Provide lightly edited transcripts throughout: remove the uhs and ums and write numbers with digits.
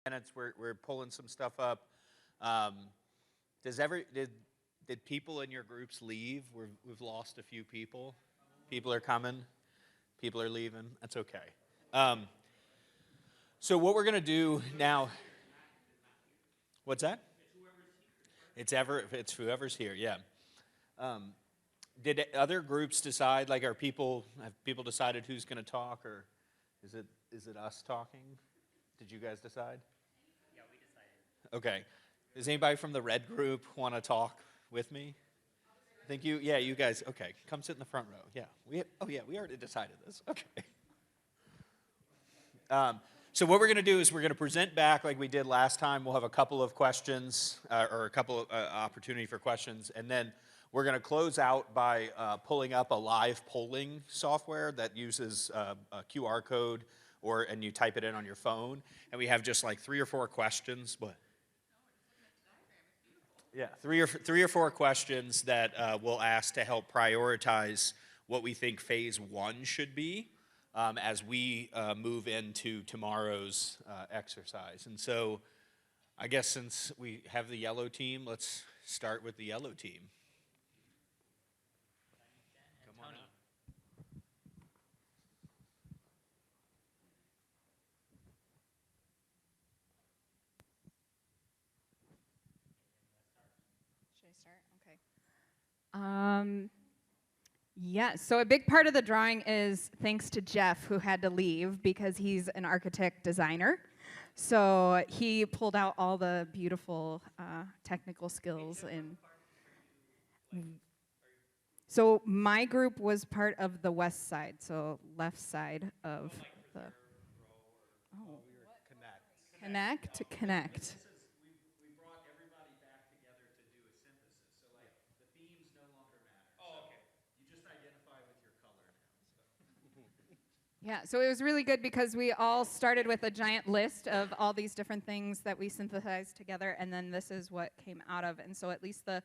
Minutes, we're pulling some stuff up. Um, did people in your groups leave? We've lost a few people. People are coming. People are leaving. That's okay. Um, so what we're gonna do now? What's that? It's whoever's here. Yeah. Um, did other groups decide? Like, have people decided who's going to talk, or is it us talking? Did you guys decide? Yeah, we decided. Okay. Does anybody from the red group want to talk with me? I think you. Yeah, you guys. Okay, come sit in the front row. Yeah. We already decided this. Okay. So what we're going to do is we're going to present back like we did last time. We'll have a couple of questions or a couple of opportunity for questions, and then we're going to close out by pulling up a live polling software that uses a QR code, and you type it in on your phone, and we have just like 3 or 4 questions. What? Yeah, three or four questions that we'll ask to help prioritize what we think phase 1 should be. As we move into tomorrow's exercise. And so I guess since we have the yellow team, let's start with the yellow team. Come on up. Should I start? Okay. Yeah, so a big part of the drawing is thanks to Jeff, who had to leave because he's an architect designer. So he pulled out all the beautiful technical skills. So my group was part of the west side, so left side of the. Oh, connect. Yeah, so it was really good because we all started with a giant list of all these different things that we synthesized together, and then this is what came out of. And so at least the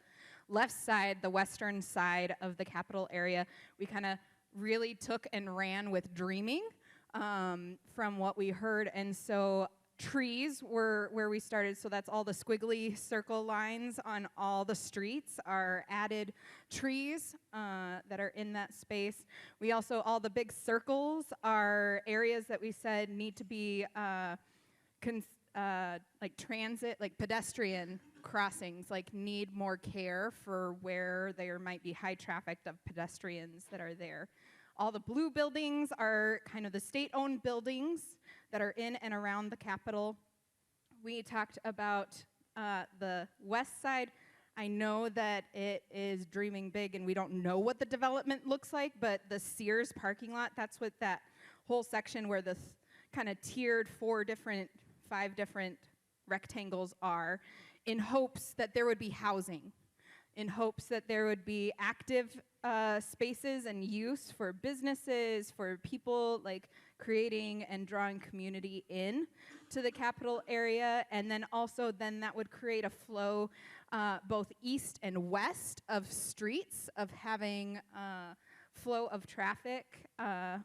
left side, the western side of the capital area, we kind of really took and ran with dreaming from what we heard. And so trees were where we started, so that's all the squiggly circle lines on all the streets are added trees that are in that space. We also, all the big circles are areas that we said need to be like transit, like pedestrian crossings, like need more care for where there might be high traffic of pedestrians that are there. All the blue buildings are kind of the state-owned buildings that are in and around the Capitol. We talked about the west side. I know that it is dreaming big and we don't know what the development looks like, but the Sears parking lot, that's what that whole section where the kind of tiered 5 different rectangles are, in hopes that there would be housing, in hopes that there would be active spaces and use for businesses, for people, like creating and drawing community in to the Capitol area. And then also that would create a flow both east and west of streets, of having flow of traffic,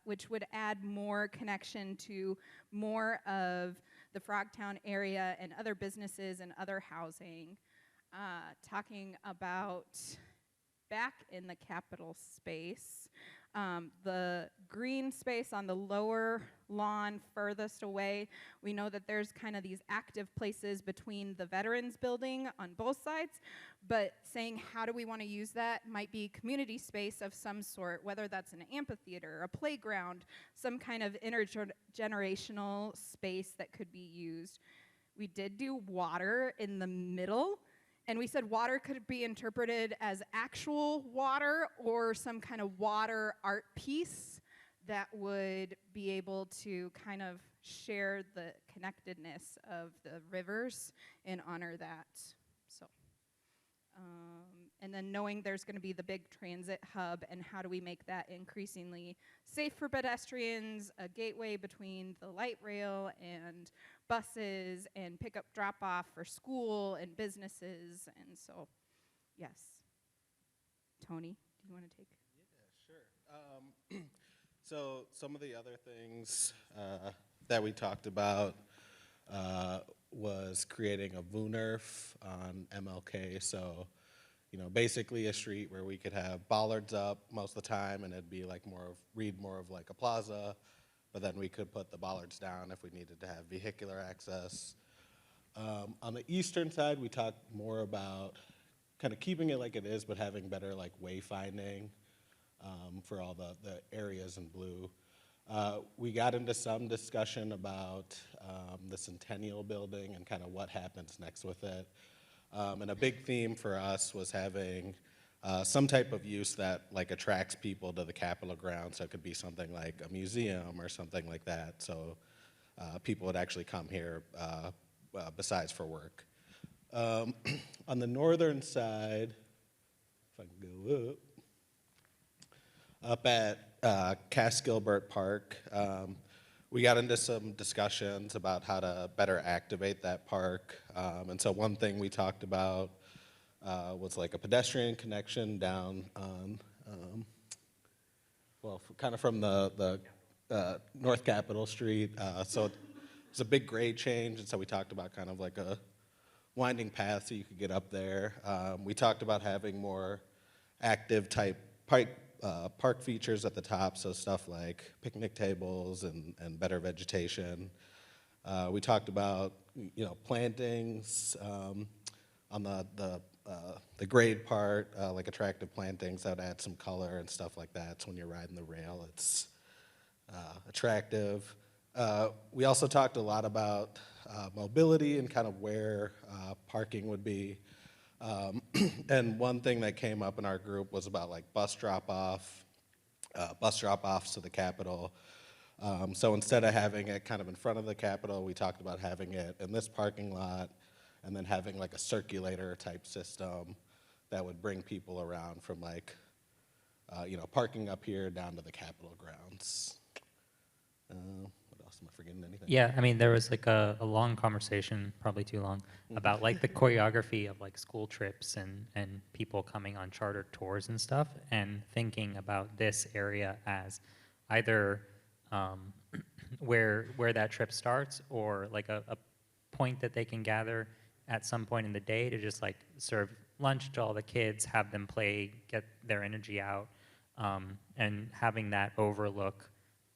which would add more connection to more of the Frogtown area and other businesses and other housing. Talking about back in the Capitol space, the green space on the lower lawn furthest away, we know that there's kind of these active places between the Veterans Building on both sides, but saying how do we want to use that might be community space of some sort, whether that's an amphitheater, a playground, some kind of intergenerational space that could be used. We did do water in the middle. And we said water could be interpreted as actual water or some kind of water art piece that would be able to kind of share the connectedness of the rivers and honor that. So, and then knowing there's going to be the big transit hub, and how do we make that increasingly safe for pedestrians, a gateway between the light rail and buses and pickup drop-off for school and businesses. And so, yes. Tony, do you want to take? Yeah, sure. So some of the other things that we talked about was creating a VooNerf on MLK. So, basically a street where we could have bollards up most of the time, and it'd be like read more of like a plaza, but then we could put the bollards down if we needed to have vehicular access. On the eastern side, we talked more about kind of keeping it like it is, but having better like wayfinding for all the areas in blue. We got into some discussion about the Centennial Building and kind of what happens next with it. And a big theme for us was having some type of use that like attracts people to the Capitol grounds. So it could be something like a museum or something like that. So people would actually come here besides for work. On the northern side, if I can go up at Cass Gilbert Park, we got into some discussions about how to better activate that park. And so one thing we talked about was like a pedestrian connection down on, kind of from the North Capitol Street. So it's a big grade change, and so we talked about kind of like a winding path so you could get up there. We talked about having more active type park features at the top, so stuff like picnic tables and better vegetation. We talked about plantings on the grade part, like attractive plantings that would add some color and stuff like that. So when you're riding the rail, it's attractive. We also talked a lot about mobility and kind of where parking would be. And one thing that came up in our group was about like bus drop-offs to the Capitol. So instead of having it kind of in front of the Capitol, we talked about having it in this parking lot and then having like a circulator type system that would bring people around from like, parking up here down to the Capitol grounds. What else? Am I forgetting anything? Yeah, I mean, there was like a long conversation, probably too long, about like the choreography of like school trips and people coming on charter tours and stuff, and thinking about this area as either where that trip starts or like a point that they can gather at some point in the day to just like serve lunch to all the kids, have them play, get their energy out, and having that overlook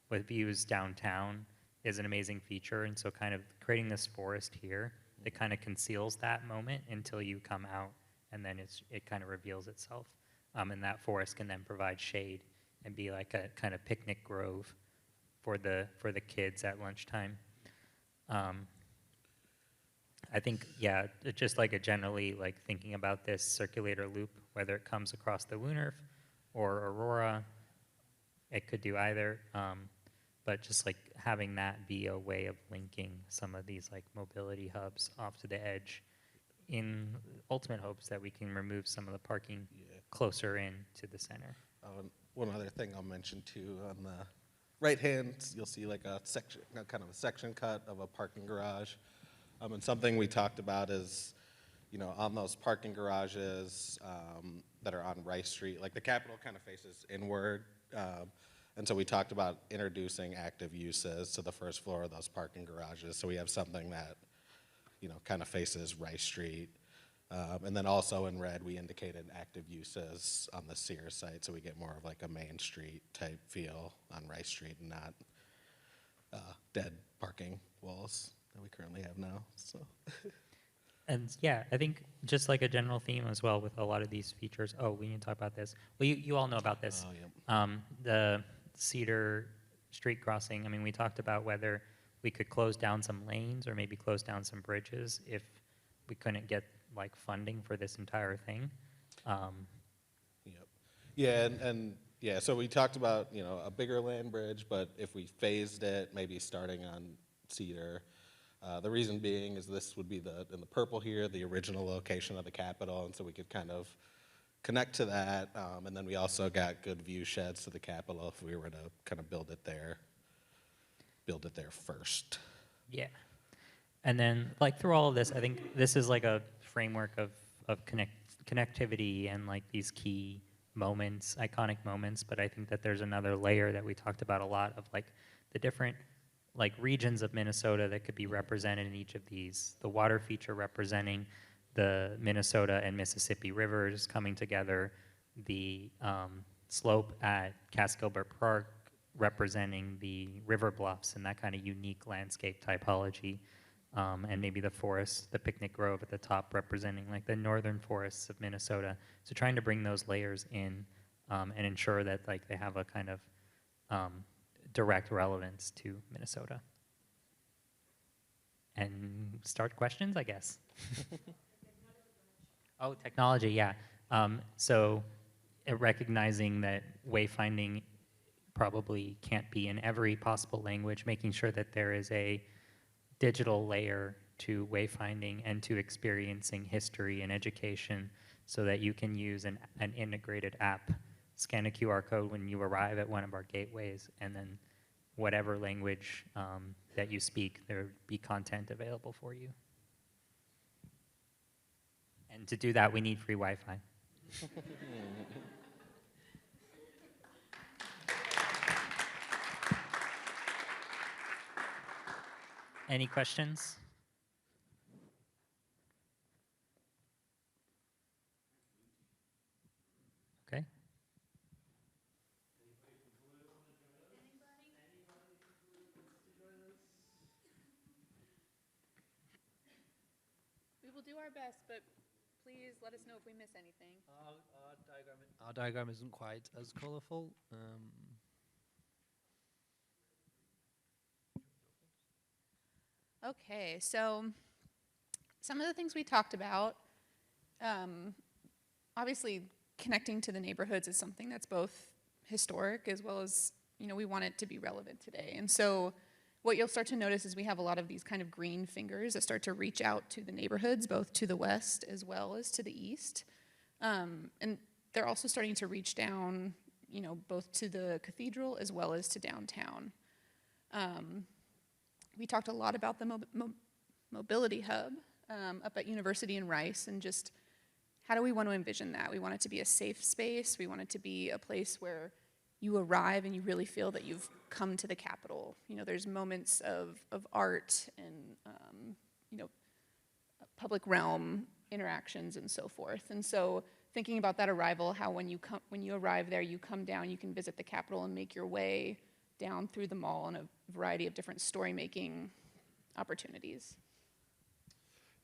with views downtown is an amazing feature. And so kind of creating this forest here that kind of conceals that moment until you come out, and then it kind of reveals itself. And that forest can then provide shade and be like a kind of picnic grove for the kids at lunchtime. I think, yeah, just like a generally like thinking about this circulator loop, whether it comes across the WUNERF or Aurora, it could do either. But just like having that be a way of linking some of these like mobility hubs off to the edge, in ultimate hopes that we can remove some of the parking closer in to the center. One other thing I'll mention too, on the right hand, you'll see like a section, kind of a section cut of a parking garage. And something we talked about is, on those parking garages that are on Rice Street, like the Capitol kind of faces inward. And so we talked about introducing active uses to the first floor of those parking garages. So we have something that, kind of faces Rice Street. And then also in red, we indicated active uses on the Sears site. So we get more of like a Main Street type feel on Rice Street and not dead parking walls that we currently have now. So. And yeah, I think just like a general theme as well with a lot of these features. Oh, we need to talk about this. Well, you all know about this. Oh, yeah. The Cedar Street crossing. I mean, we talked about whether we could close down some lanes or maybe close down some bridges if we couldn't get like funding for this entire thing. Yep. Yeah, and yeah, so we talked about, a bigger land bridge, but if we phased it, maybe starting on Cedar. The reason being is this would be in the purple here, the original location of the Capitol, and so we could kind of connect to that. And then we also got good view sheds to the Capitol if we were to kind of build it there first. Yeah. And then like through all of this, I think this is like a framework of connectivity and like these key moments, iconic moments. But I think that there's another layer that we talked about a lot of like the different like regions of Minnesota that could be represented in each of these. The water feature representing the Minnesota and Mississippi rivers coming together, the slope at Cass Gilbert Park representing the river bluffs and that kind of unique landscape typology, and maybe the forest, the picnic grove at the top representing like the northern forests of Minnesota. So trying to bring those layers in and ensure that like they have a kind of direct relevance to Minnesota. And start questions, I guess. Oh, technology, yeah. So recognizing that wayfinding probably can't be in every possible language, making sure that there is a digital layer to wayfinding and to experiencing history and education so that you can use an integrated app, scan a QR code when you arrive at one of our gateways, and then whatever language that you speak, there would be content available for you. And to do that, we need free Wi-Fi. Any questions? Okay. We will do our best, but please let us know if we miss anything. Our diagram isn't quite as colourful. Okay, so some of the things we talked about, obviously connecting to the neighborhoods is something that's both historic as well as, we want it to be relevant today. And so what you'll start to notice is we have a lot of these kind of green fingers that start to reach out to the neighborhoods, both to the west as well as to the east. And they're also starting to reach down, both to the cathedral as well as to downtown. We talked a lot about the mobility hub up at University and Rice, and just how do we want to envision that? We want it to be a safe space. We want it to be a place where you arrive and you really feel that you've come to the Capitol. There's moments of art and, public realm interactions and so forth. And so thinking about that arrival, how when you arrive there, you come down, you can visit the Capitol and make your way down through the mall and a variety of different story-making opportunities.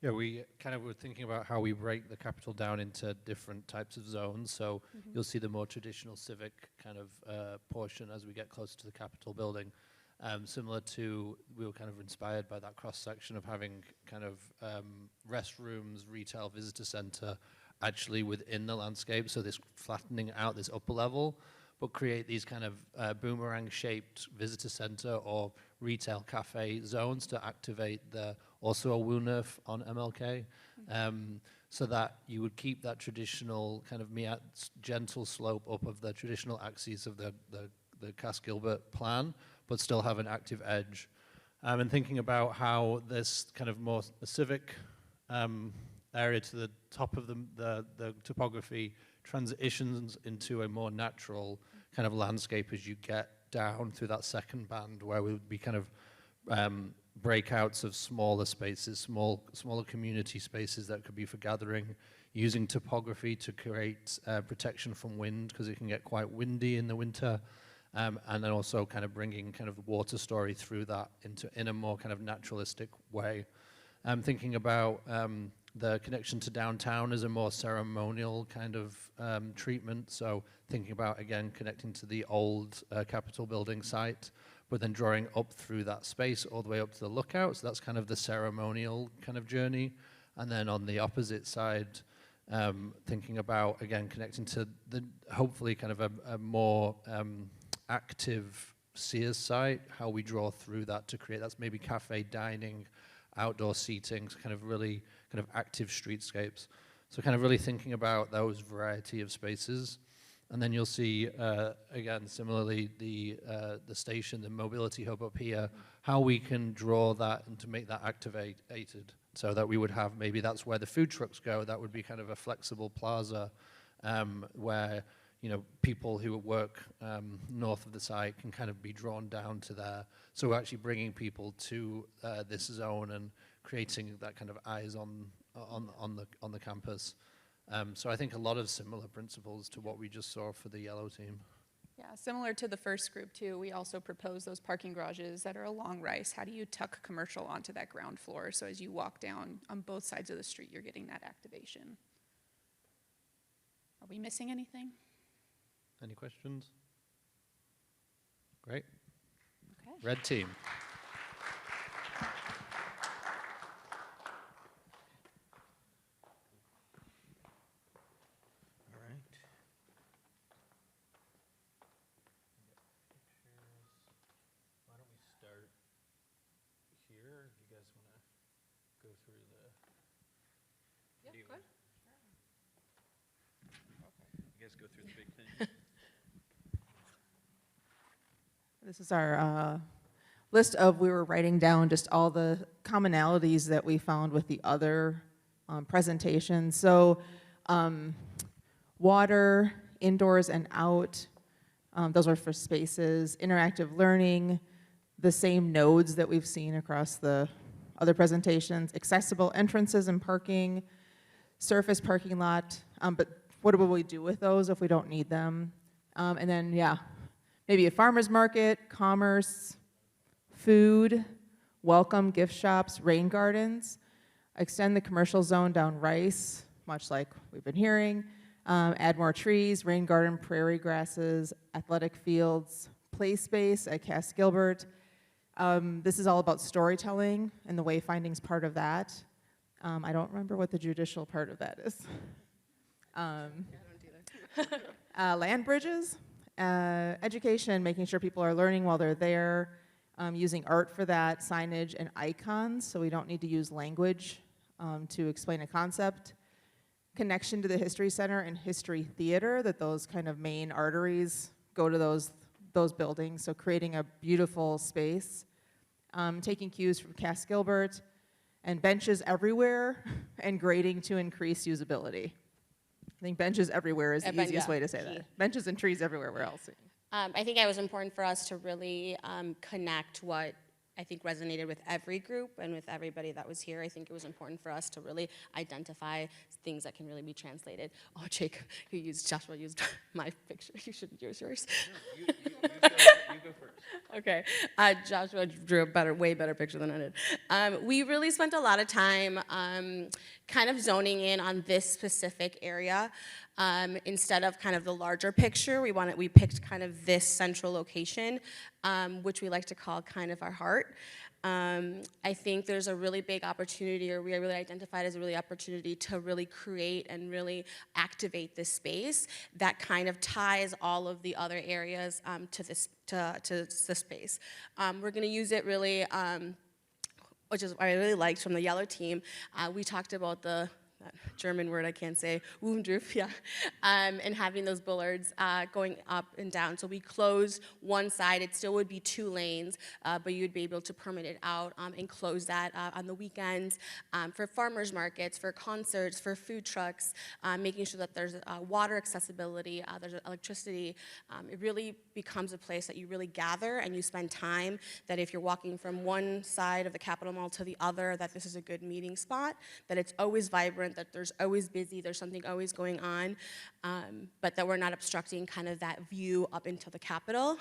Yeah, we kind of were thinking about how we break the Capitol down into different types of zones. So you'll see the more traditional civic kind of portion as we get closer to the Capitol building. Similar to, we were kind of inspired by that cross-section of having kind of restrooms, retail, visitor center actually within the landscape. So this flattening out this upper level, but create these kind of boomerang-shaped visitor center or retail cafe zones to activate also a WUNF on MLK, so that you would keep that traditional kind of gentle slope up of the traditional axes of the Cass Gilbert plan, but still have an active edge. And thinking about how this kind of more civic area to the top of the topography transitions into a more natural kind of landscape as you get down through that second band, where we would be kind of breakouts of smaller spaces, smaller community spaces that could be for gathering, using topography to create protection from wind, because it can get quite windy in the winter, and then also kind of bringing kind of water story through that in a more kind of naturalistic way. Thinking about the connection to downtown as a more ceremonial kind of treatment. So thinking about, again, connecting to the old Capitol building site, but then drawing up through that space all the way up to the lookout. So that's kind of the ceremonial kind of journey. And then on the opposite side, thinking about, again, connecting to the hopefully kind of a more active Sears site, how we draw through that to create, that's maybe cafe dining, outdoor seating, so kind of really kind of active streetscapes. So kind of really thinking about those variety of spaces. And then you'll see, again, similarly, the station, the mobility hub up here, how we can draw that and to make that activated so that we would have, maybe that's where the food trucks go. That would be kind of a flexible plaza where, people who work north of the site can kind of be drawn down to there. So we're actually bringing people to this zone and creating that kind of eyes on the campus. So I think a lot of similar principles to what we just saw for the yellow team. Yeah, similar to the first group too, we also propose those parking garages that are along Rice. How do you tuck commercial onto that ground floor so as you walk down on both sides of the street, you're getting that activation? Are we missing anything? Any questions? Great. Okay. Red team. All right. Why don't we start here? Do you guys want to go through the? Yeah, do you good. You guys go through the big thing. This is our list of, we were writing down just all the commonalities that we found with the other presentations. So water, indoors and out, those are for spaces. Interactive learning, the same nodes that we've seen across the other presentations. Accessible entrances and parking, surface parking lot, but what will we do with those if we don't need them? And then, yeah, maybe a farmer's market, commerce, food, welcome gift shops, rain gardens, extend the commercial zone down Rice, much like we've been hearing, add more trees, rain garden, prairie grasses, athletic fields, play space at Cass Gilbert. This is all about storytelling, and the wayfinding's part of that. I don't remember what the judicial part of that is. I don't either. Land bridges, education, making sure people are learning while they're there, using art for that, signage and icons, so we don't need to use language to explain a concept. Connection to the History Center and History Theater, that those kind of main arteries go to those buildings, so creating a beautiful space. Taking cues from Cass Gilbert, and benches everywhere, and grading to increase usability. I think benches everywhere is the easiest way to say key. that. Benches and trees everywhere, we're all seeing. I think it was important for us to really connect what I think resonated with every group and with everybody that was here. I think it was important for us to really identify things that can really be translated. Oh, Jake, Joshua used my picture. You shouldn't use yours. No, you go first. Okay, Joshua drew a way better picture than I did. We really spent a lot of time kind of zoning in on this specific area. Instead of kind of the larger picture, we picked kind of this central location, which we like to call kind of our heart. I think there's a really big opportunity, or we are really identified as a really opportunity to really create and really activate this space that kind of ties all of the other areas to this space. We're going to use it really, which is what I really liked from the yellow team. We talked about that German word I can't say, Wundruf, yeah, and having those bullards going up and down. So we closed one side. It still would be 2 lanes, but you'd be able to permit it out and close that on the weekends for farmers markets, for concerts, for food trucks, making sure that there's water accessibility, there's electricity. It really becomes a place that you really gather and you spend time, that if you're walking from one side of the Capitol Mall to the other, that this is a good meeting spot, that it's always vibrant, that there's always busy, there's something always going on, but that we're not obstructing kind of that view up into the Capitol.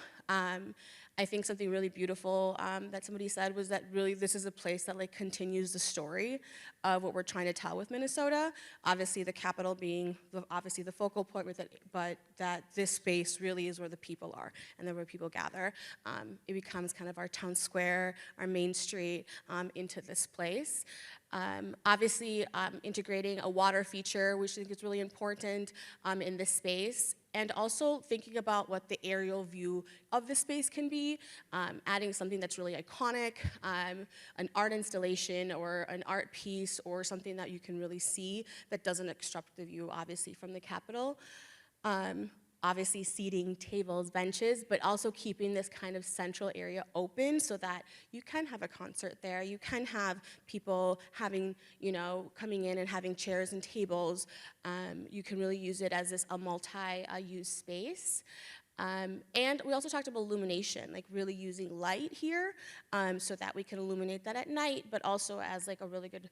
I think something really beautiful that somebody said was that really this is a place that like continues the story of what we're trying to tell with Minnesota. Obviously the Capitol being obviously the focal point with it, but that this space really is where the people are and where people gather. It becomes kind of our town square, our main street into this place. Obviously integrating a water feature, which I think is really important in this space. And also thinking about what the aerial view of the space can be, adding something that's really iconic, an art installation or an art piece or something that you can really see that doesn't obstruct the view, obviously, from the Capitol. obviously seating, tables, benches, but also keeping this kind of central area open so that you can have a concert there. You can have people having, coming in and having chairs and tables. You can really use it as a multi-use space. And we also talked about illumination, like really using light here so that we can illuminate that at night, but also as like a really good,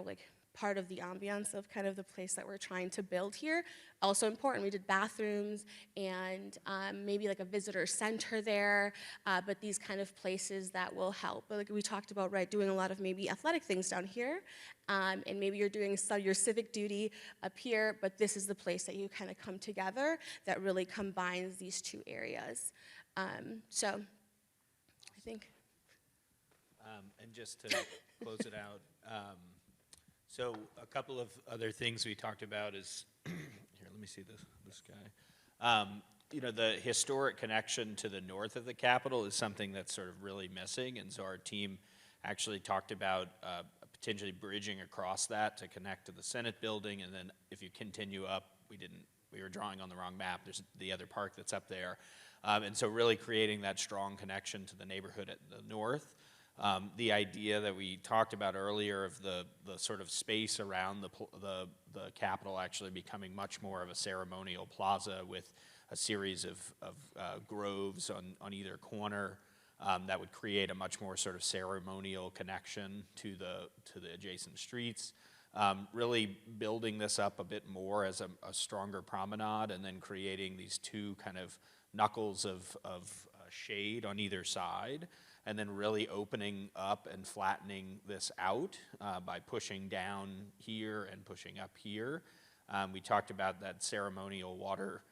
like part of the ambiance of kind of the place that we're trying to build here. Also important, we did bathrooms and maybe like a visitor center there, but these kind of places that will help. But like we talked about, right, doing a lot of maybe athletic things down here, and maybe you're doing your civic duty up here, but this is the place that you kind of come together that really combines these two areas. So I think. And just to close it out, so a couple of other things we talked about is, here, let me see this guy. The historic connection to the north of the Capitol is something that's sort of really missing, and so our team actually talked about potentially bridging across that to connect to the Senate building, and then if you continue up, we were drawing on the wrong map, there's the other park that's up there, and so really creating that strong connection to the neighborhood at the north. The idea that we talked about earlier of the sort of space around the Capitol actually becoming much more of a ceremonial plaza with a series of groves on either corner that would create a much more sort of ceremonial connection to the adjacent streets. Really building this up a bit more as a stronger promenade, and then creating these two kind of knuckles of shade on either side, and then really opening up and flattening this out by pushing down here and pushing up here. We talked about that ceremonial water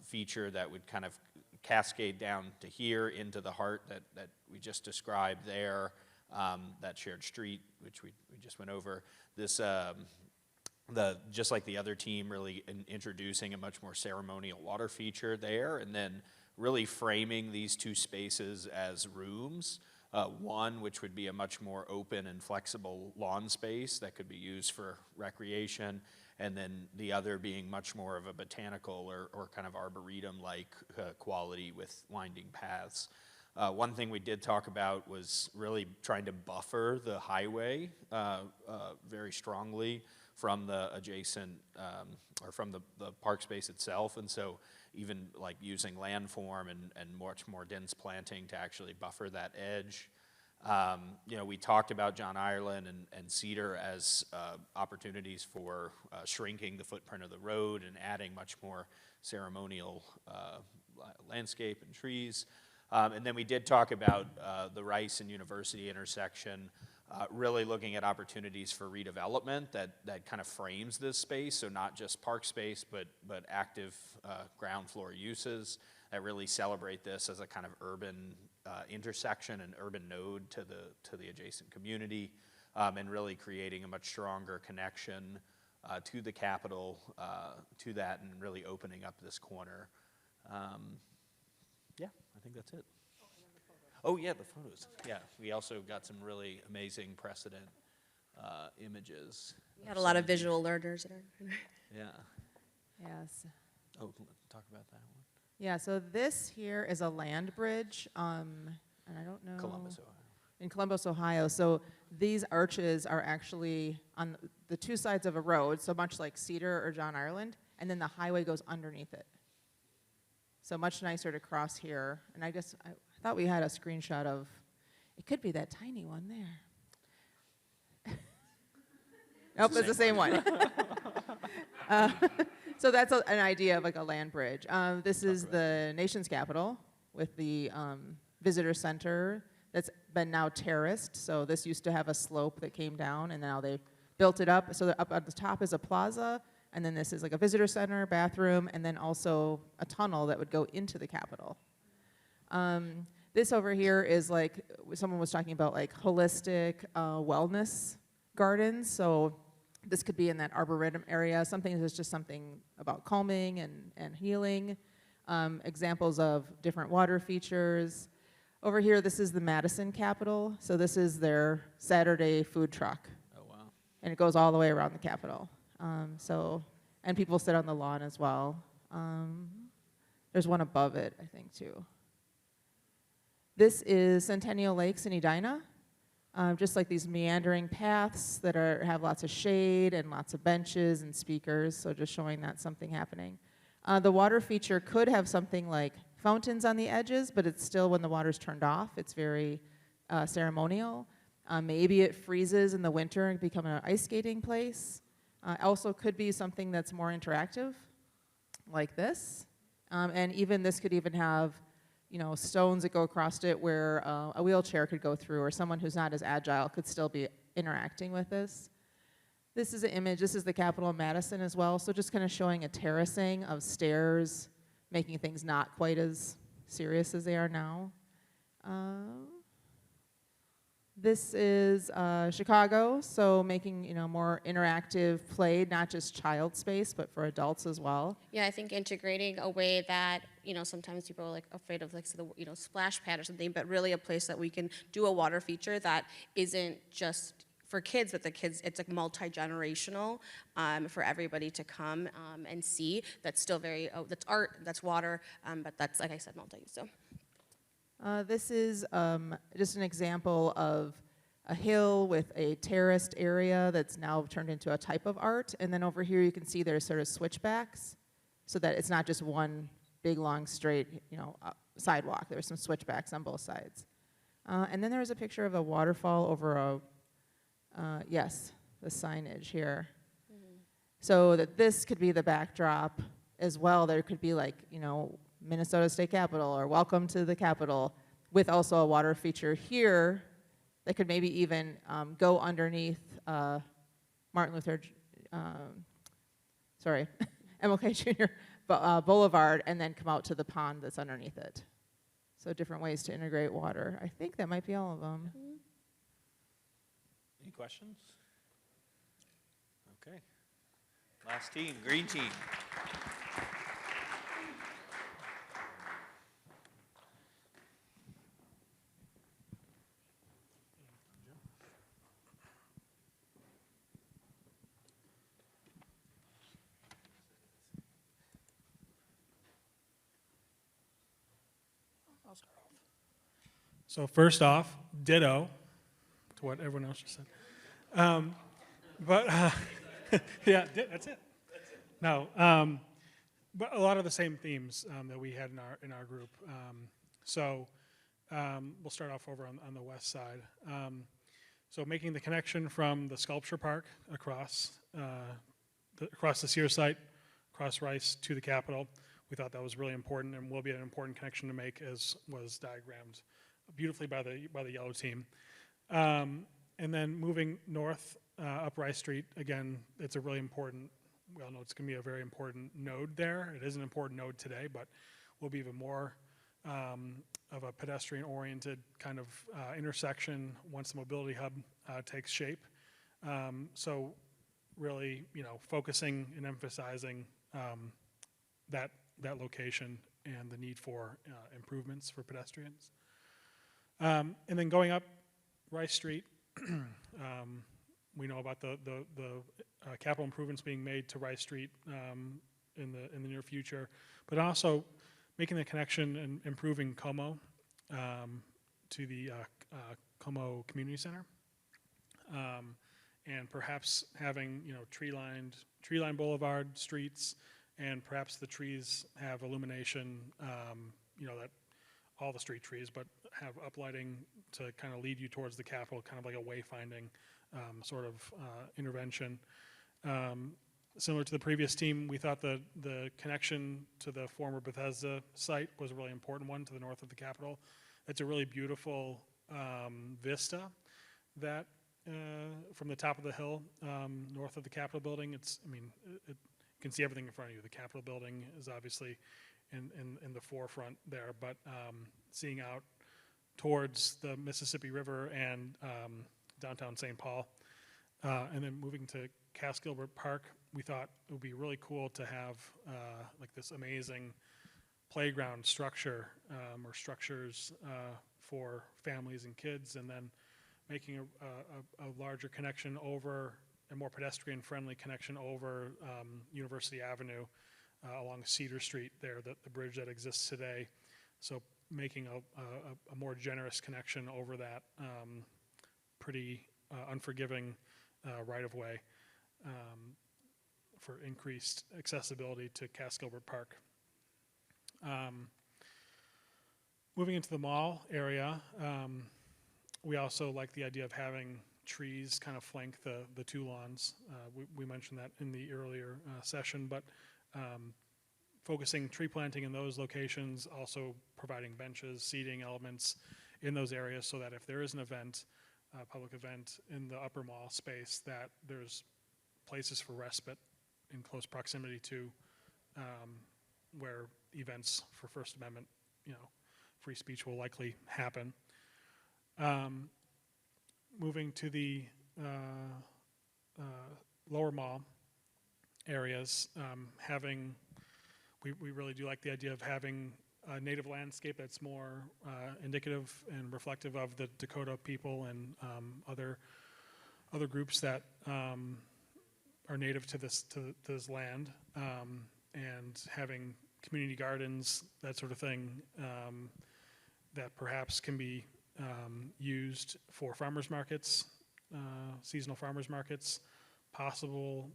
feature that would kind of cascade down to here into the heart that we just described there, that shared street, which we just went over. This, just like the other team, really introducing a much more ceremonial water feature there, and then really framing these two spaces as rooms. One, which would be a much more open and flexible lawn space that could be used for recreation, and then the other being much more of a botanical or kind of arboretum-like quality with winding paths. One thing we did talk about was really trying to buffer the highway very strongly from the adjacent, or from the park space itself, and so even like using landform and much more dense planting to actually buffer that edge. We talked about John Ireland and Cedar as opportunities for shrinking the footprint of the road and adding much more ceremonial landscape and trees. And then we did talk about the Rice and University intersection, really looking at opportunities for redevelopment that kind of frames this space, so not just park space, but active ground floor uses that really celebrate this as a kind of urban intersection and urban node to the adjacent community, and really creating a much stronger connection to the Capitol, to that, and really opening up this corner. Yeah, I think that's it. Oh, yeah, the photos. Yeah, we also got some really amazing precedent images. We had a lot of visual learners in our. Yeah. Yes. Oh, talk about that one. Yeah, so this here is a land bridge, and I don't know. Columbus, Ohio. In Columbus, Ohio. So these arches are actually on the two sides of a road, so much like Cedar or John Ireland, and then the highway goes underneath it. So much nicer to cross here. And I thought we had a screenshot of, it could be that tiny one there. Nope, it's the same one. So that's an idea of like a land bridge. This is the nation's capital with the visitor center that's been now terraced. So this used to have a slope that came down, and now they built it up. So up at the top is a plaza, and then this is like a visitor center, bathroom, and then also a tunnel that would go into the Capitol. This over here is like, someone was talking about like holistic wellness gardens. So this could be in that arboretum area, something that's just something about calming and healing. Examples of different water features. Over here, this is the Madison Capitol. So this is their Saturday food truck. Oh, wow. And it goes all the way around the Capitol. And people sit on the lawn as well. There's one above it, I think, too. This is Centennial Lakes in Edina. Just like these meandering paths that have lots of shade and lots of benches and speakers, so just showing that something happening. The water feature could have something like fountains on the edges, but it's still, when the water's turned off, it's very ceremonial. Maybe it freezes in the winter and become an ice skating place. Also could be something that's more interactive, like this. And even this could even have, you know, stones that go across it where a wheelchair could go through, or someone who's not as agile could still be interacting with this. This is an image, this is the Capitol in Madison as well, so just kind of showing a terracing of stairs, making things not quite as serious as they are now. This is Chicago, so making, you know, more interactive play, not just child space, but for adults as well. Yeah, I think integrating a way that, you know, sometimes people are like afraid of, like, you know, splash pad or something, but really a place that we can do a water feature that isn't just for kids, but the kids, it's like multi-generational for everybody to come and see. That's still very, that's art, that's water, but that's, like I said, multi-use, so. This is just an example of a hill with a terraced area that's now turned into a type of art. And then over here you can see there's sort of switchbacks, so that it's not just one big, long, straight, you know, sidewalk. There's some switchbacks on both sides. And then there's a picture of a waterfall over a, yes, the signage here. Mm-hmm. So that this could be the backdrop as well. There could be, like, you know, Minnesota State Capitol or Welcome to the Capitol, with also a water feature here that could maybe even go underneath Martin Luther, sorry, MLK Jr. Boulevard, and then come out to the pond that's underneath it. So different ways to integrate water. I think that might be all of them. Any questions? Okay. Last team, green team. I'll start off. So first off, ditto to what everyone else just said. Yeah, that's it. No, but a lot of the same themes that we had in our group. We'll start off over on the west side. So making the connection from the sculpture park across the Sears site, across Rice to the Capitol. We thought that was really important and will be an important connection to make, as was diagrammed beautifully by the yellow team. And then moving north up Rice Street, again, it's a really important, we all know it's going to be a very important node there. It is an important node today, but will be even more of a pedestrian-oriented kind of intersection once the mobility hub takes shape. So really, you know, focusing and emphasizing that location and the need for improvements for pedestrians. And then going up Rice Street, we know about the capital improvements being made to Rice Street in the near future, but also making the connection and improving Como to the Como Community Center, and perhaps having, you know, tree-lined boulevard streets, and perhaps the trees have illumination, you know, that all the street trees, but have uplighting to kind of lead you towards the Capitol, kind of like a wayfinding sort of intervention. Similar to the previous team, we thought the connection to the former Bethesda site was a really important one to the north of the Capitol. It's a really beautiful vista that from the top of the hill north of the Capitol building. You can see everything in front of you. The Capitol building is obviously in the forefront there, but seeing out towards the Mississippi River and downtown St. Paul, and then moving to Cass Gilbert Park, we thought it would be really cool to have like this amazing playground structure or structures for families and kids, and then making a larger connection over, a more pedestrian-friendly connection over University Avenue along Cedar Street there, the bridge that exists today. So making a more generous connection over that pretty unforgiving right-of-way for increased accessibility to Cass Gilbert Park. Moving into the mall area, we also like the idea of having trees kind of flank the two lawns. We mentioned that in the earlier session, but focusing tree planting in those locations, also providing benches, seating elements in those areas so that if there is an event, a public event in the upper mall space, that there's places for respite in close proximity to where events for First Amendment, free speech will likely happen. Moving to the lower mall areas, we really do like the idea of having a native landscape that's more indicative and reflective of the Dakota people and other groups that are native to this land, and having community gardens, that sort of thing, that perhaps can be used for farmers markets, seasonal farmers markets, possible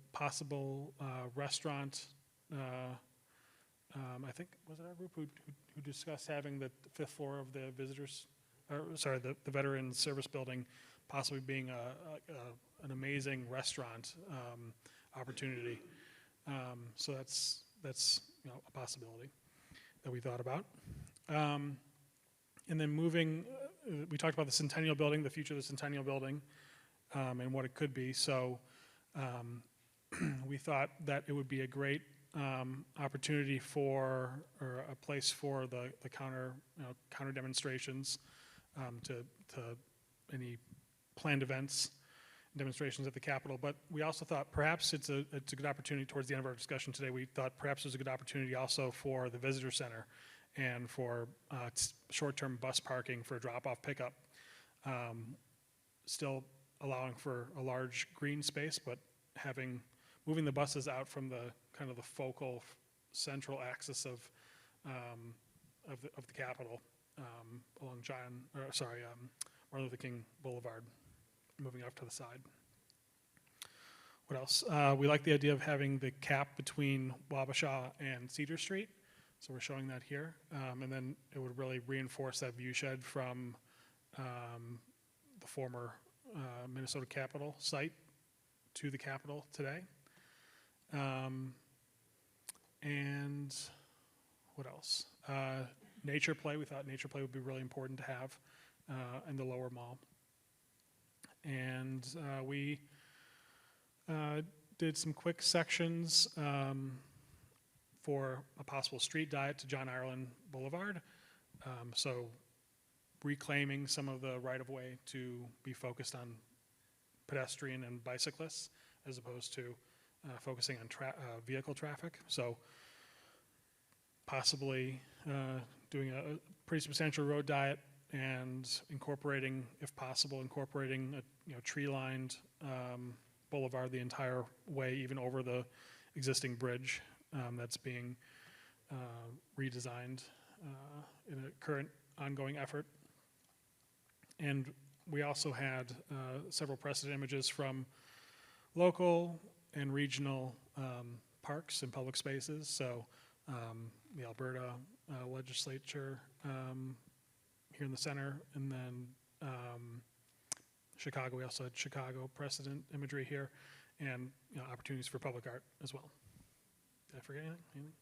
restaurant. I think, was it our group who discussed having the 5th floor of the the Veterans Service Building possibly being an amazing restaurant opportunity. So that's a possibility that we thought about. And then moving, we talked about the Centennial Building, the future of the Centennial Building, and what it could be. So we thought that it would be a great opportunity or a place for the counter demonstrations, to any planned events, demonstrations at the Capitol. But we also thought perhaps it's a good opportunity. Towards the end of our discussion today, we thought perhaps there's a good opportunity also for the visitor center and for short-term bus parking for drop-off pickup. Still allowing for a large green space, but moving the buses out from the kind of the focal central axis of the Capitol along Martin Luther King Boulevard, moving off to the side. What else? We like the idea of having the cap between Wabasha and Cedar Street. So we're showing that here. And then it would really reinforce that view shed from the former Minnesota Capitol site to the Capitol today. And what else? Nature play. We thought nature play would be really important to have in the lower mall. And we did some quick sections for a possible street diet to John Ireland Boulevard. So reclaiming some of the right-of-way to be focused on pedestrian and bicyclists as opposed to focusing on vehicle traffic. So possibly doing a pretty substantial road diet and incorporating, if possible, a tree-lined boulevard the entire way, even over the existing bridge that's being redesigned in a current ongoing effort. And we also had several precedent images from local and regional parks and public spaces. So the Alberta legislature here in the center, and then Chicago, we also had Chicago precedent imagery here, and opportunities for public art as well. Did I forget anything?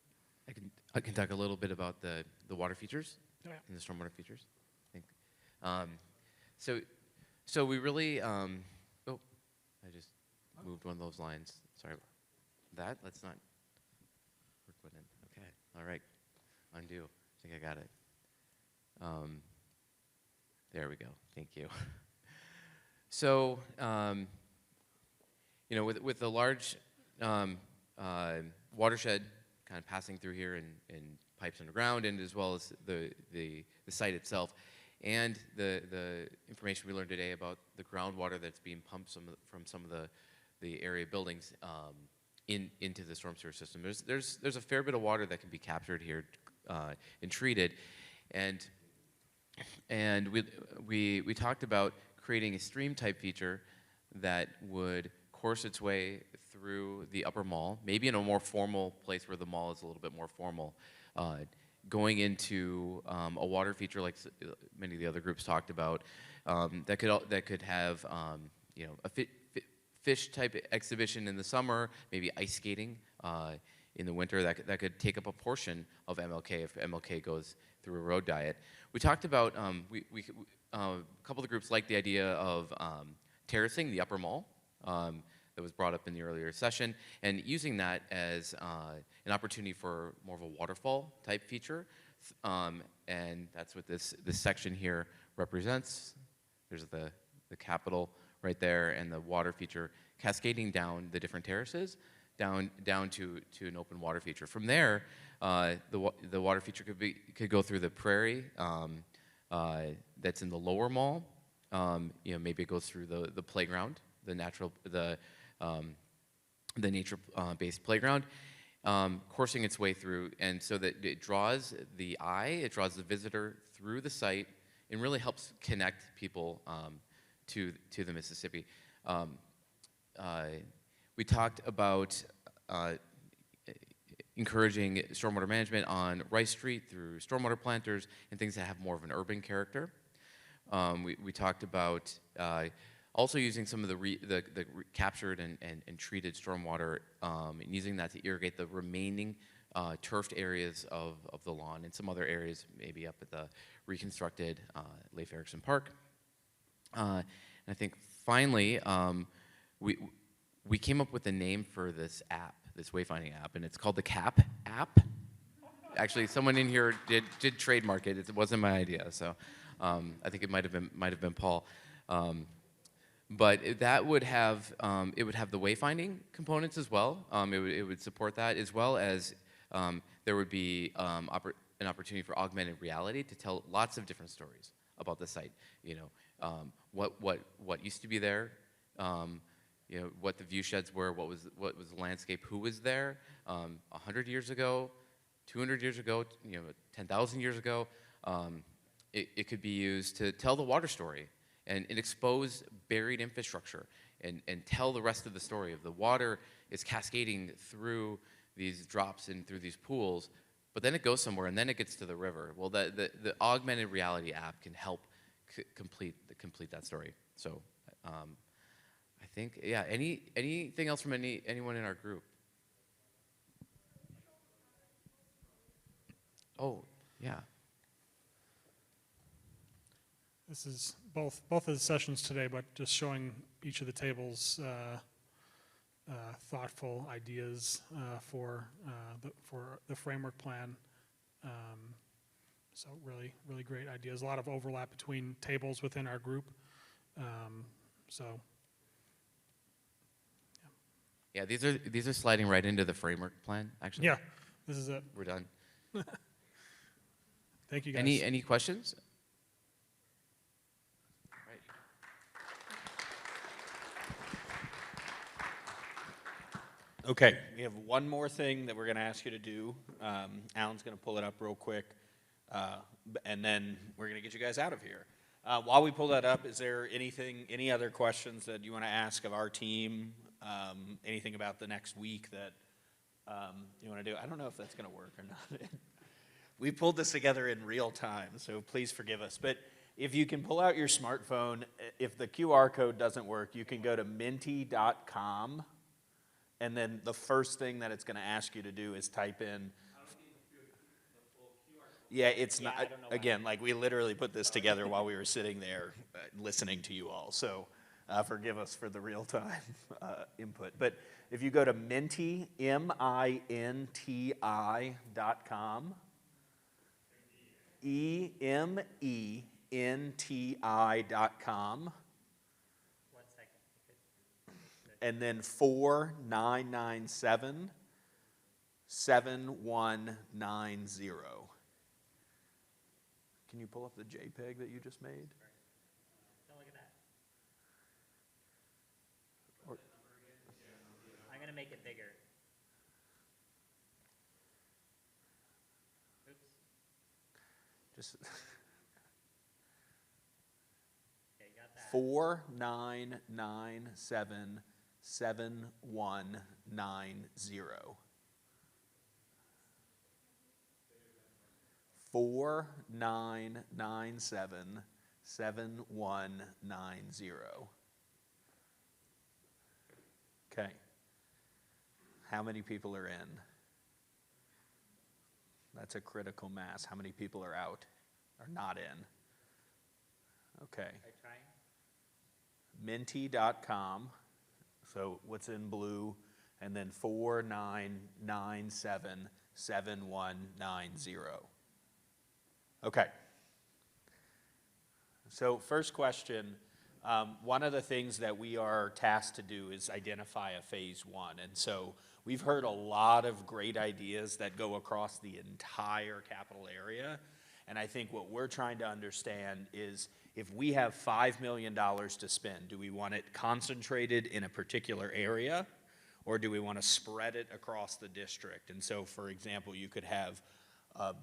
I can talk a little bit about the water features, Oh, yeah. and the stormwater features. I think. So we really, I just moved one of those lines. Sorry about that. Let's not work with it. Okay, all right, undo. I think I got it. There we go, thank you. So, with the large watershed kind of passing through here and pipes underground, and as well as the site itself, and the information we learned today about the groundwater that's being pumped from some of the area buildings into the storm sewer system. There's a fair bit of water that can be captured here and treated, and we talked about creating a stream type feature that would course its way through the upper mall, maybe in a more formal place where the mall is a little bit more formal, going into a water feature like many of the other groups talked about, that could have a fish type exhibition in the summer, maybe ice skating in the winter. That could take up a portion of MLK if MLK goes through a road diet. We talked about a couple of the groups liked the idea of terracing the upper mall. That was brought up in the earlier session, and using that as an opportunity for more of a waterfall type feature, and that's what this section here represents. There's the Capitol right there, and the water feature cascading down the different terraces, down to an open water feature. From there, the water feature could go through the prairie that's in the lower mall. Maybe it goes through the playground, the nature-based playground, coursing its way through, and so that it draws the eye, it draws the visitor through the site, and really helps connect people to the Mississippi. We talked about encouraging stormwater management on Rice Street through stormwater planters and things that have more of an urban character. We talked about also using some of the captured and treated stormwater and using that to irrigate the remaining turfed areas of the lawn and some other areas maybe up at the reconstructed Leif Erikson Park. And I think finally, we came up with a name for this app, this wayfinding app, and it's called the CAP app. Actually, someone in here did trademark it. It wasn't my idea, so I think it might have been Paul. But that would have the wayfinding components as well. It would support that, as well as there would be an opportunity for augmented reality to tell lots of different stories about the site. What used to be there, what the view sheds were, what was the landscape, who was there 100 years ago, 200 years ago, 10,000 years ago. It could be used to tell the water story and expose buried infrastructure and tell the rest of the story of the water is cascading through these drops and through these pools, but then it goes somewhere and then it gets to the river. Well, the augmented reality app can help complete that story. So I think, yeah, anything else from anyone in our group? Oh, yeah. This is both of the sessions today, but just showing each of the tables thoughtful ideas for the framework plan. So really great ideas. A lot of overlap between tables within our group. Yeah, these are sliding right into the framework plan, actually. Yeah, this is it. We're done. Thank you, guys. Any questions? Right. Okay, we have one more thing that we're going to ask you to do. Alan's going to pull it up real quick, and then we're going to get you guys out of here. While we pull that up, is there any other questions that you want to ask of our team? Anything about the next week that you want to do? I don't know if that's going to work or not. We pulled this together in real time, so please forgive us. But if you can pull out your smartphone, if the QR code doesn't work, you can go to minty.com, and then the first thing that it's going to ask you to do is type in. Yeah, it's not, again, like we literally put this together while we were sitting there listening to you all. So forgive us for the real-time input. But if you go to Minty, minti.com, EMENTI.com, 1 second. and then 4997-7190. Can you pull up the JPEG that you just made? Don't look at that. I'm going to make it bigger. Just 49977190. 49977190. Okay. How many people are in? That's a critical mass. How many people are out, or not in? Okay. Minty.com, so what's in blue, and then 49977190. Okay. So first question, one of the things that we are tasked to do is identify a phase one. And so we've heard a lot of great ideas that go across the entire capital area. And I think what we're trying to understand is if we have $5 million to spend, do we want it concentrated in a particular area, or do we want to spread it across the district? And so, for example, you could have a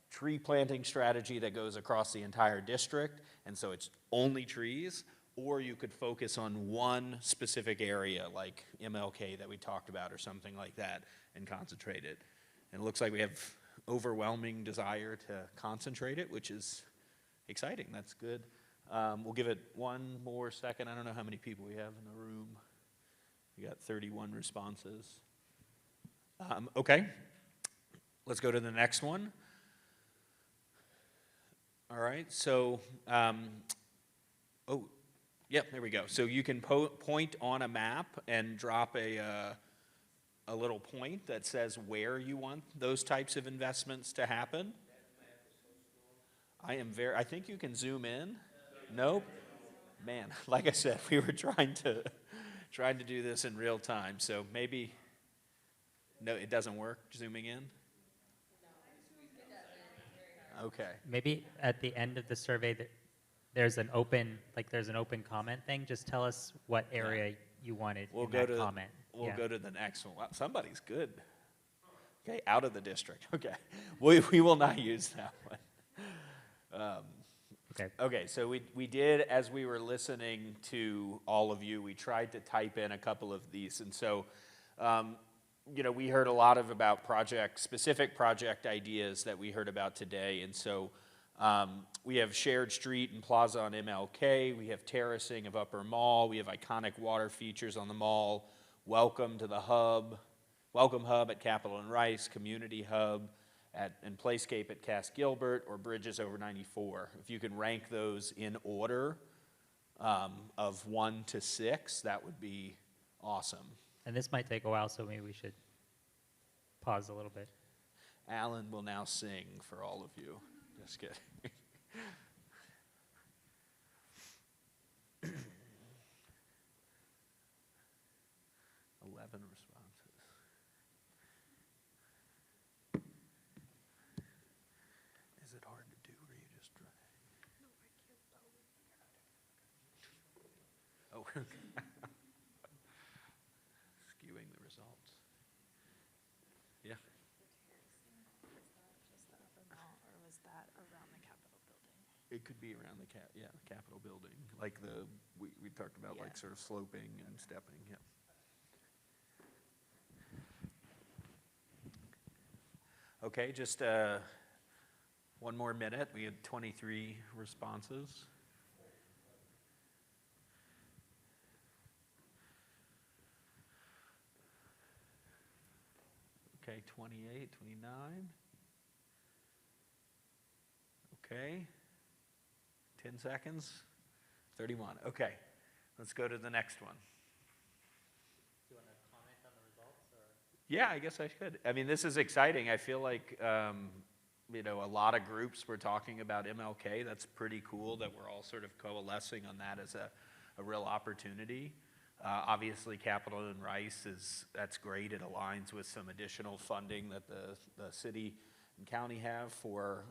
tree planting strategy that goes across the entire district, and so it's only trees, or you could focus on one specific area like MLK that we talked about or something like that and concentrate it. And it looks like we have overwhelming desire to concentrate it, which is exciting. That's good. We'll give it one more second. I don't know how many people we have in the room. We got 31 responses. Okay, let's go to the next one. All right, so, oh, yep, there we go. So you can point on a map and drop a little point that says where you want those types of investments to happen. I think you can zoom in. Nope. Man, like I said, we were trying to do this in real time, so maybe, no, it doesn't work, zooming in? Okay. Maybe at the end of the survey, there's an open comment thing. Just tell us what area you wanted in that comment. We'll go to the next one. Wow, somebody's good. Okay, out of the district. Okay, we will not use that one. Okay, so we did, as we were listening to all of you, we tried to type in a couple of these. And so, we heard a lot about specific project ideas that we heard about today. And so we have shared street and plaza on MLK. We have terracing of Upper Mall. We have iconic water features on the mall. Welcome Hub at Capitol and Rice, Community Hub and Playscape at Cass Gilbert, or Bridges over 94. If you can rank those in order of 1 to 6, that would be awesome. And this might take a while, so maybe we should pause a little bit. Alan will now sing for all of you. Just kidding. 11 responses. Is it hard to do, or you just try? No, I can't. Oh, skewing the results. Yeah. Just the Upper Mall, or was that around the Capitol building? It could be around the Capitol building, like we talked about, like sort of sloping and stepping. Yeah. Okay, just one more minute. We had 23 responses. Okay, 28, 29. Okay, 10 seconds. 31. Okay, let's go to the next one. Do you want to comment on the results? Yeah, I guess I should. I mean, this is exciting. I feel like, a lot of groups were talking about MLK. That's pretty cool that we're all sort of coalescing on that as a real opportunity. Obviously, Capitol and Rice that's great. It aligns with some additional funding that the city and county have for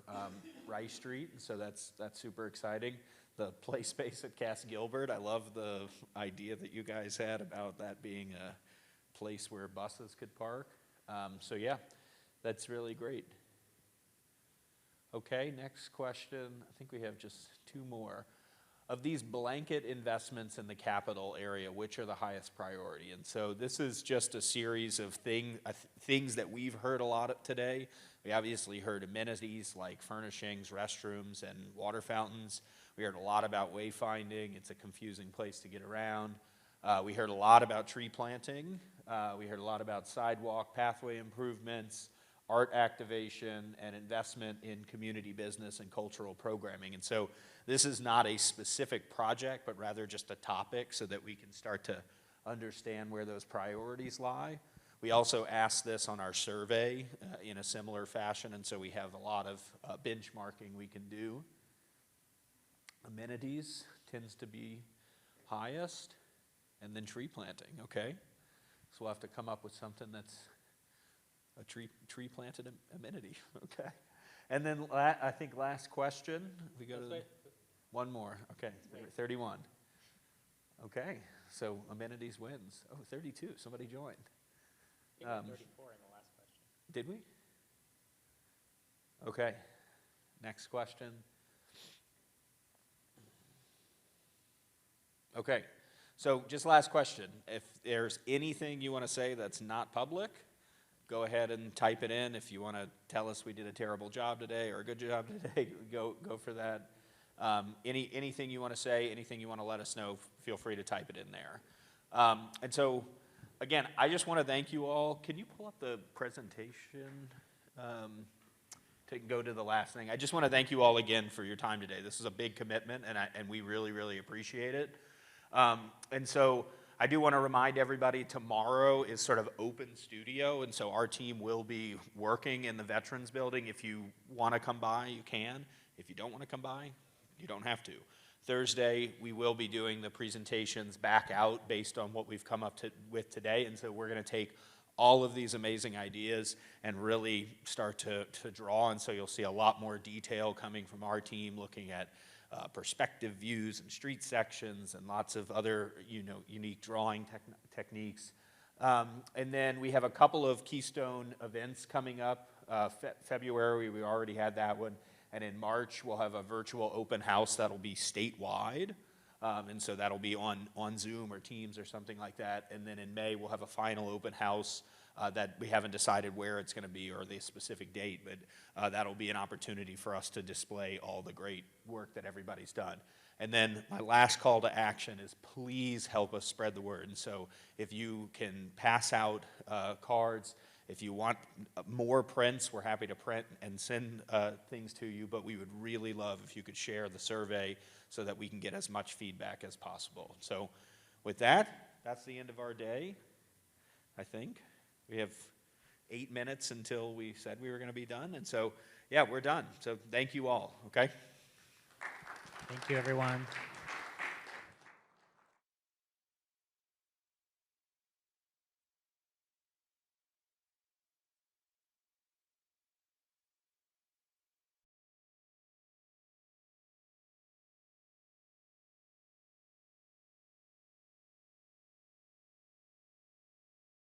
Rice Street, so that's super exciting. The play space at Cass Gilbert, I love the idea that you guys had about that being a place where buses could park. So yeah, that's really great. Okay, next question. I think we have just 2 more. Of these blanket investments in the capital area, which are the highest priority? And so this is just a series of things that we've heard a lot of today. We obviously heard amenities like furnishings, restrooms, and water fountains. We heard a lot about wayfinding. It's a confusing place to get around. We heard a lot about tree planting. We heard a lot about sidewalk, pathway improvements, art activation, and investment in community business and cultural programming. And so this is not a specific project, but rather just a topic so that we can start to understand where those priorities lie. We also asked this on our survey in a similar fashion, and so we have a lot of benchmarking we can do. Amenities tends to be highest, and then tree planting, okay? So we'll have to come up with something that's a tree planted amenity, okay? And then I think last question, we go to one more, okay, 31. Okay, so amenities wins. Oh, 32, somebody joined. I think 34 in the last question. Did we? Okay, next question. Okay, so just last question. If there's anything you want to say that's not public, go ahead and type it in. If you want to tell us we did a terrible job today or a good job today, go for that. Anything you want to say, anything you want to let us know, feel free to type it in there. And so, again, I just want to thank you all. Can you pull up the presentation to go to the last thing? I just want to thank you all again for your time today. This is a big commitment, and we really, really appreciate it. And so I do want to remind everybody tomorrow is sort of open studio, and so our team will be working in the Veterans Building. If you want to come by, you can. If you don't want to come by, you don't have to. Thursday, we will be doing the presentations back out based on what we've come up with today, and so we're going to take all of these amazing ideas and really start to draw, and so you'll see a lot more detail coming from our team looking at perspective views and street sections and lots of other unique drawing techniques. And then we have a couple of Keystone events coming up. February, we already had that one. And in March, we'll have a virtual open house that'll be statewide. And so that'll be on Zoom or Teams or something like that. And then in May, we'll have a final open house that we haven't decided where it's going to be or the specific date, but that'll be an opportunity for us to display all the great work that everybody's done. And then my last call to action is please help us spread the word. And so if you can pass out cards, if you want more prints, we're happy to print and send things to you, but we would really love if you could share the survey so that we can get as much feedback as possible. So with that, that's the end of our day, I think. We have 8 minutes until we said we were going to be done, and so, yeah, we're done. So thank you all, okay? Thank you, everyone.